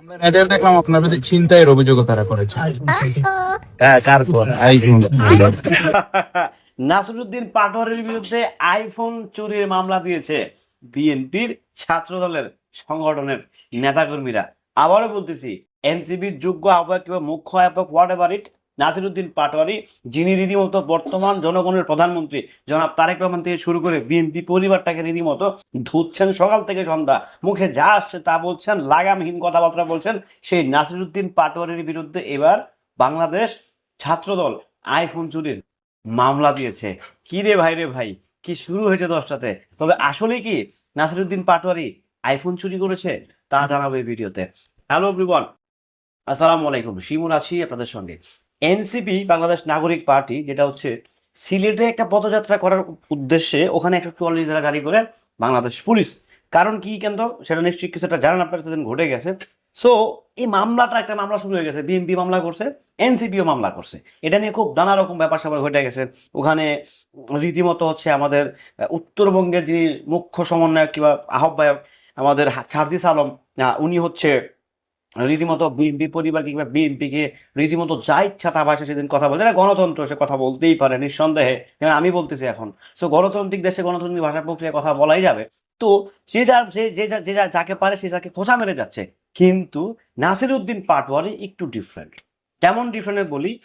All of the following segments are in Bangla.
আমরা নেটে দেখলাম আপনার প্রতি ছিনতাইয়ের অভিযোগও তারা করেছে। কার ফোন? নাসিরুদ্দিন পাটোয়ারির বিরুদ্ধে আইফোন চুরির মামলা দিয়েছে বিএনপির ছাত্র দলের সংগঠনের নেতাকর্মীরা। আবারও বলতেছি, এনসিবির যোগ্য আহ্বায়ক কিংবা মুখ্য আহ্বায়ক whatever it, Nasiruddin Patwari, যিনি রীতিমতো বর্তমান জনগণের প্রধানমন্ত্রী জনাব তারেক রহমান থেকে শুরু করে বিএনপি পরিবারটাকে রীতিমতো ধুচ্ছেন সকাল থেকে সন্ধ্যা, মুখে যা আসছে তা বলছেন, লাগামহীন কথাবার্তা বলছেন, সেই নাসিরুদ্দিন পাটোয়ারির বিরুদ্ধে এবার বাংলাদেশ ছাত্রদল আইফোন চুরির মামলা দিয়েছে। কি রে ভাই রে ভাই, কি শুরু হয়েছে 10টাতে। তবে আসলে কি নাসিরুদ্দিন পাটোয়ারি আইফোন চুরি করেছে তা জানাবো এই ভিডিওতে। হ্যালো এভরিওয়ান, আসসালামু আলাইকুম, শিমুল আছি আপনাদের সঙ্গে। এনসিপি বাংলাদেশ নাগরিক পার্টি, যেটা হচ্ছে সিলেটে একটা পদযাত্রা করার উদ্দেশ্যে ওখানে 144 ধারা জারি করে বাংলাদেশ পুলিশ। কারণ কি কেন সেটা নিশ্চয়ই কিছু একটা জানেন আপনার, সেদিন ঘটে গেছে। সো এই মামলাটা, একটা মামলা শুরু হয়ে গেছে, বিএনপি মামলা করছে, এনসিপিও মামলা করছে। এটা নিয়ে খুব নানা রকম ব্যাপার স্যাপার ঘটে গেছে। ওখানে রীতিমতো হচ্ছে আমাদের উত্তরবঙ্গের যিনি মুখ্য সমন্বয়ক কিংবা আহ্বায়ক আমাদের সার্জিস আলম, উনি হচ্ছে রীতিমতো বিএনপি পরিবার কিংবা বিএনপিকে রীতিমতো যা ইচ্ছা তা ভাষা সেদিন কথা বলতে, এটা গণতন্ত্র, সে কথা বলতেই পারে নিঃসন্দেহে, যেমন আমি বলতেছি এখন। সো গণতান্ত্রিক দেশে গণতান্ত্রিক ভাষা প্রক্রিয়া কথা বলাই যাবে। তো যে যা যে যে যা- যে যা- যাকে পারে সে যাকে খোঁচা মেরে যাচ্ছে। কিন্তু নাসিরুদ্দিন পাটোয়ারি একটু ডিফারেন্ট। কেমন ডিফারেন্ট বলি,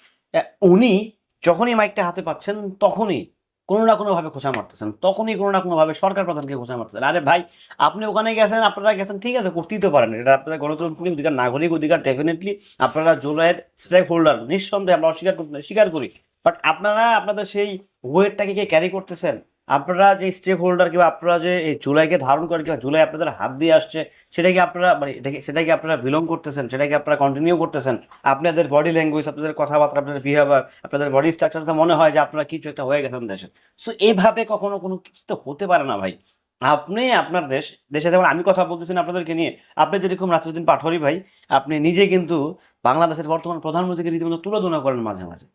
উনি যখনই মাইকটা হাতে পাচ্ছেন তখনই কোনো না কোনোভাবে খোঁচা মারতেছেন, তখনই কোনো না কোনোভাবে সরকার প্রধানকে খোঁচা মারতেছেন। আরে ভাই, আপনি ওখানে গেছেন, আপনারা গেছেন, ঠিক আছে, করতেই তো পারেন, এটা আপনাদের গণতান্ত্রিক অধিকার, নাগরিক অধিকার। ডেফিনেটলি আপনারা জুলাইয়ের স্টেক হোল্ডার, নিঃসন্দেহে আমরা স্বীকার করি। বাট আপনারা আপনাদের সেই ওয়েটটাকে কে ক্যারি করতেছেন? আপনারা যে স্টেক হোল্ডার কিংবা আপনারা যে এই জুলাইকে ধারণ করেন কিংবা জুলাই আপনাদের হাত দিয়ে আসছে, সেটাকে আপনারা মানে সেটাকে আপনারা বিলং করতেছেন, সেটাকে আপনারা কন্টিনিউ করতেছেন। আপনাদের বডি ল্যাঙ্গুয়েজ, আপনাদের কথাবার্তা, আপনাদের বিহেভিয়ার, আপনাদের বডি স্ট্রাকচারটা মনে হয় যে আপনারা কিছু একটা হয়ে গেছেন দেশে। সো এইভাবে কখনো কোনো কিছু তো হতে পারে না ভাই। আপনি আপনার দেশে যেমন আমি কথা বলতেছেন আপনাদেরকে নিয়ে, আপনি যেরকম নাসিরুদ্দিন পাটোয়ারি ভাই, আপনি নিজে কিন্তু বাংলাদেশের বর্তমান প্রধানমন্ত্রীকে রীতিমতো তুলনা করেন মাঝে মাঝে।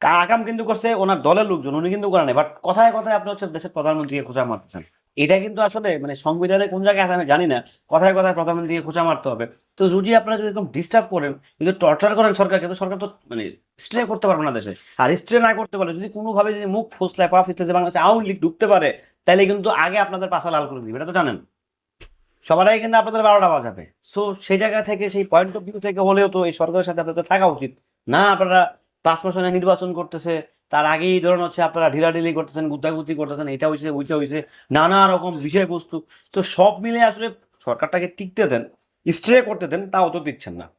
আকাম কিন্তু করছে ওনার দলের লোকজন, উনি কিন্তু করেন নাই। বাট কথায় কথায় আপনি হচ্ছে দেশের প্রধানমন্ত্রীকে খোঁচা মারতেছেন। এটা কিন্তু আসলে মানে সংবিধানে কোন জায়গায় আছে আমি জানি না, কথায় কথায় প্রধানমন্ত্রীকে খোঁচা মারতে হবে। তো যদি আপনারা যদি এরকম ডিস্টার্ব করেন, যদি টর্চার করেন সরকারকে, তো সরকার তো মানে স্টে করতে পারবে না দেশে। আর স্টে না করতে পারলে, যদি কোনোভাবে যদি মুখ ফোসলায় পা ফিরতে যে বাংলাদেশে আওয়ামী লীগ ঢুকতে পারে, তাহলে কিন্তু আগে আপনাদের পাশা লাল করে দিবে, এটা তো জানেন। সবার আগে কিন্তু আপনাদের 12টা বাজাবে। সো সেই জায়গা থেকে, সেই পয়েন্ট অফ ভিউ থেকে হলেও তো এই সরকারের সাথে আপনাদের থাকা উচিত না। আপনারা 5 মাস আগে নির্বাচন করতেছে, তার আগেই ধরুন হচ্ছে আপনারা ঢিলাঢিলি করতেছেন, গুতাগুতি করতেছেন, এটা হয়েছে ওইটা হয়েছে, নানা রকম বিষয়বস্তু। তো সব মিলে আসলে সরকারটাকে টিকতে দেন, স্টে করতে দেন, তাও তো দিচ্ছেন না।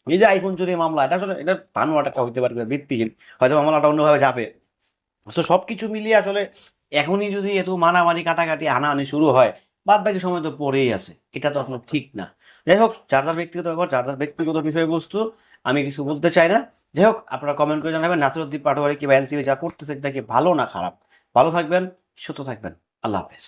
এই যে আইফোন চুরি মামলা, এটা আসলে এটা বানোয়াট একটা হইতে পারে, ভিত্তিহীন, হয়তো মামলাটা অন্যভাবে যাবে। তো সব কিছু মিলিয়ে আসলে এখনই যদি এত মারামারি কাটাকাটি হানাহানি শুরু হয়, বাদ বাকি সময় তো পড়েই আছে, এটা তো আসলে ঠিক না। যাই হোক, যার যার ব্যক্তিগত ব্যাপার, যার যার ব্যক্তিগত বিষয়বস্তু, আমি কিছু বলতে চাই না। যাই হোক, আপনারা কমেন্ট করে জানাবেন নাসিরুদ্দিন পাটোয়ারি কিংবা এনসিপি যা করতেছে সেটা কি ভালো না খারাপ। ভালো থাকবেন, সুস্থ থাকবেন, আল্লাহ হাফেজ।